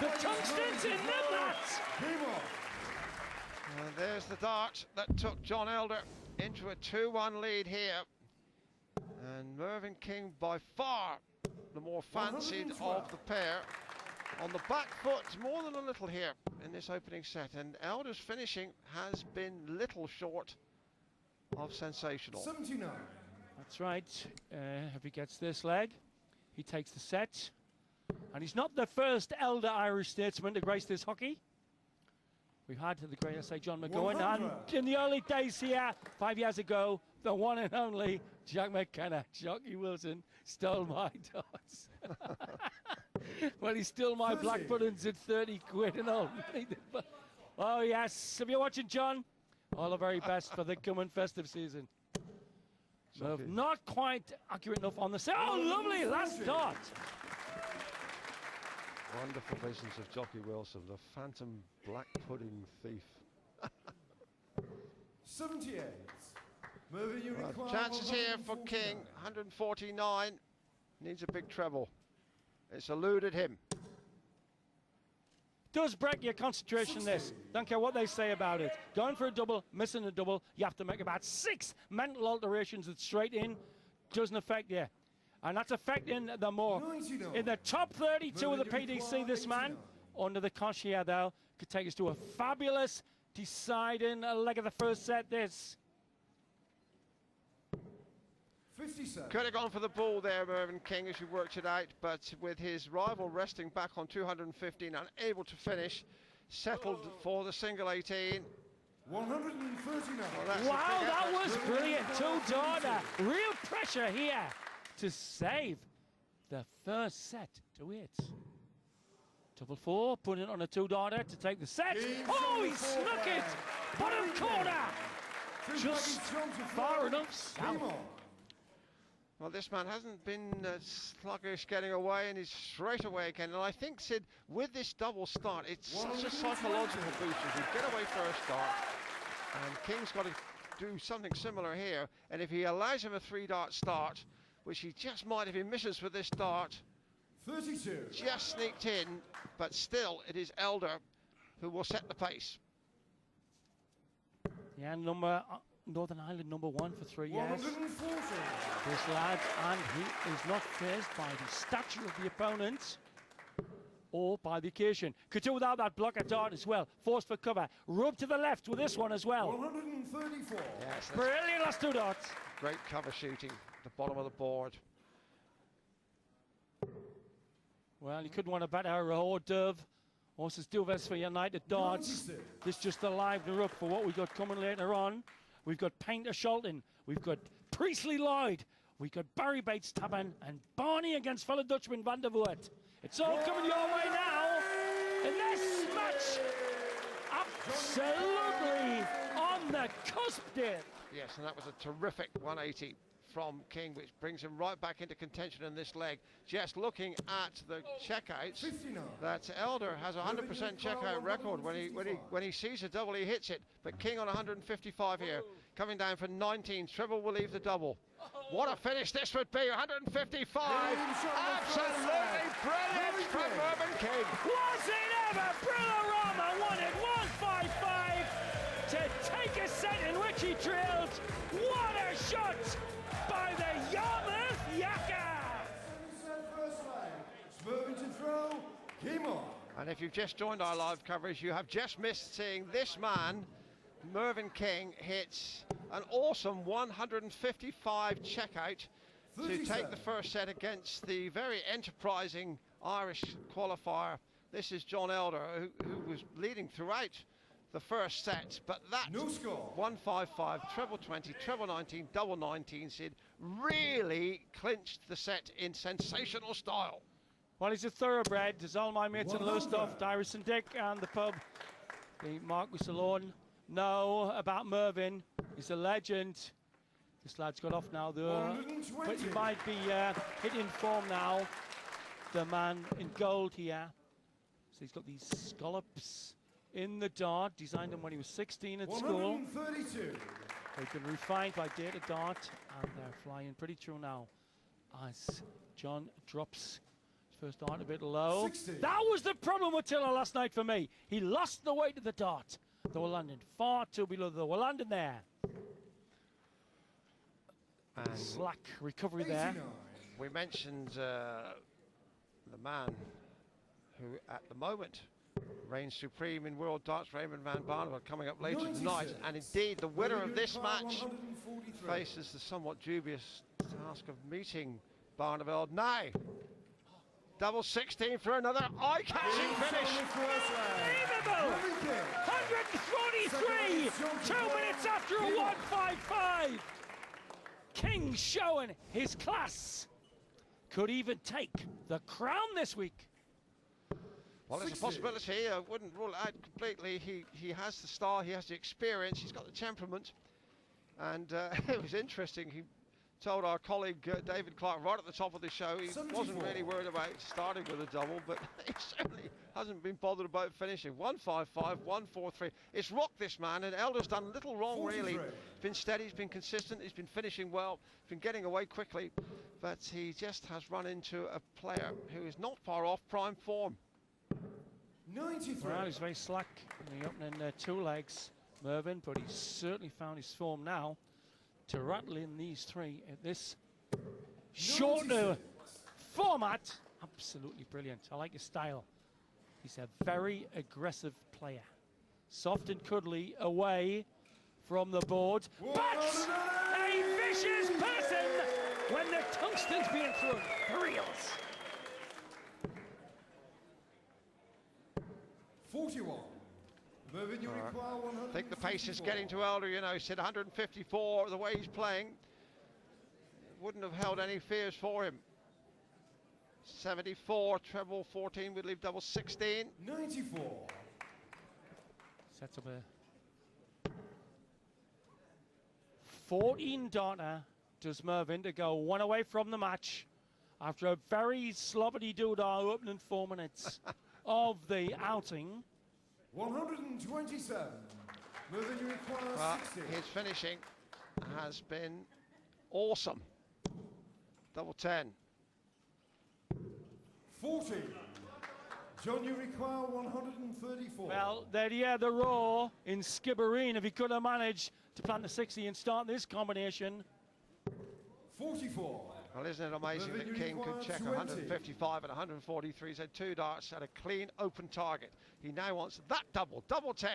The tungsten's in the net! And there's the dart that took John Elder into a 2-1 lead here. And Mervyn King by far the more fancied of the pair. On the back foot more than a little here in this opening set, and Elder's finishing has been little short of sensational. 79. That's right. If he gets this leg, he takes the set. And he's not the first elder Irish statesman to grace this hockey. We've had the great SA John McGowan, and in the early days here, 5 years ago, the one and only Jack McKenna, Jockey Wilson, stole my darts. Well, he stole my black buttons at 30 quid and all. Oh, yes. If you're watching, John, all the very best for the coming festive season. Not quite accurate enough on the set. Oh, lovely last dart. Wonderful visions of Jockey Wilson, the phantom black pudding thief. 78. Chances here for King, 149. Needs a big treble. It's eluded him. Does break your concentration, this. Don't care what they say about it. Going for a double, missing a double, you have to make about 6 mental alterations that straight in doesn't affect you. And that's affecting the more. In the top 32 of the PDC, this man, under the Conchier, though, could take us to a fabulous deciding leg of the first set, this. 57. Could have gone for the ball there, Mervyn King, as you worked it out, but with his rival resting back on 215, unable to finish, settled for the single 18. 139. Well, wow, that was brilliant. Two-darter. Real pressure here to save the first set to it. Double four, putting it on a two-darter to take the set. Oh, he snuck it! Bottom corner! Just far enough south. Well, this man hasn't been sluggish getting away, and he's straight away again. And I think, Sid, with this double start, it's such a psychological boost as you get away first start. And King's got to do something similar here. And if he allows him a 3-dart start, which he just might if he misses with this dart, 32. Just sneaked in, but still it is Elder who will set the pace. Yeah, Northern Ireland #1 for 3 years. 140. This lad, and he is not fazed by the stature of the opponent or by the occasion. Could do without that blocker dart as well. Forced for cover. Rub to the left with this one as well. 134. Yes, brilliant last 2 darts. Great cover shooting at the bottom of the board. Well, you couldn't want a better hors d'oeuvre. Horses do this for United Darts. This just a livener up for what we've got coming later on. We've got Painter Sholton. We've got Priestley Lloyd. We've got Barry Bates Taban and Barney against fellow Dutchman Van der Voort. It's all coming your way now. And this match absolutely on the cusp there. Yes, and that was a terrific 180 from King, which brings him right back into contention in this leg. Just looking at the checkouts, 59. that Elder has a 100% checkout record. When he sees a double, he hits it. But King on 155 here, coming down for 19. Treble will leave the double. What a finish this would be! 155. Absolutely brilliant from Mervyn King. Was it ever? Brillarama won it 155 to take a set in which he drilled. What a shot by the Yarmouth Yakka! Mervyn to throw. Game on. And if you've just joined our live coverage, you have just missed seeing this man, Mervyn King, hits an awesome 155 checkout to take the first set against the very enterprising Irish qualifier. This is John Elder, who was leading throughout the first set, but that no score. 155, treble 20, treble 19, double 19, Sid, really clinched the set in sensational style. Well, he's a thoroughbred, as all my mates in Lowestoft, Iris and Dick and the pub, the Marquis alone, know about Mervyn. He's a legend. This lad's got off now, though, but he might be hitting form now. The man in gold here. So he's got these scallops in the dart, designed them when he was 16 at school. 132. They've been refined by Data Dart, and they're flying pretty true now as John drops First dart a bit low. 60. That was the problem with Tiller last night for me. He lost the weight of the dart. They were landing far too below. They were landing there. And Slack recovery there. 89. we mentioned the man who at the moment reigns supreme in world darts, Raymond van Barneveld, coming up later 96. tonight. And indeed, the winner of this Require match 143. faces the somewhat dubious task of meeting Barneveld now. Double 16 for another eye-catching finish. Unbelievable! 143! 2 minutes after a 155! King showing his class. Could even take the crown this week. Well, it's a 60. possibility. I wouldn't rule it out completely. He has the style, he has the experience, he's got the temperament. And it was interesting. He told our colleague David Clark right at the top of the show he 74. wasn't really worried about starting with a double, but he certainly hasn't been bothered about finishing. 155, 143. It's rocked this man, and Elder's done little wrong 43. really. He's been steady, he's been consistent, he's been finishing well, he's been getting away quickly, but he just has run into a player who is not far off prime form. 93. Well, he's very slack in the opening 2 legs, Mervyn, but he's certainly found his form now to rattle in these 3 at this shorter 96. format. Absolutely brilliant. I like his style. He's a very aggressive player. Soft and cuddly away from the board, but a vicious person when the tungsten's being thrown for reals. 41. Mervyn, you require 154. I think the pace is getting to Elder, you know. He said 154, the way he's playing. Wouldn't have held any fears for him. 74, treble 14 would leave double 16. 94. Sets up a 14 darter does Mervyn to go 1 away from the match after a very sloppity doodah opening 4 minutes of the outing. 127. Mervyn, you require Well, 60. his finishing has been awesome. Double 10. 40. John, you require 134. Well, there he had the roar in Skibbereen if he could have managed to plant the 60 and start this combination. 44. Well, isn't it amazing Mervyn, that you King could require check 20. 155 and 143. He's had 2 darts at a clean, open target. He now wants that double 10.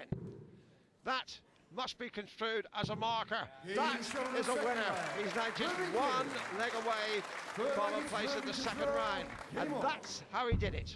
That must be construed as a marker. He's That shown is the a second winner. round. He's now just Mervyn 1 King. leg away Third from leg a is place in Mervyn the to second throw. round. Game And on. that's how he did it.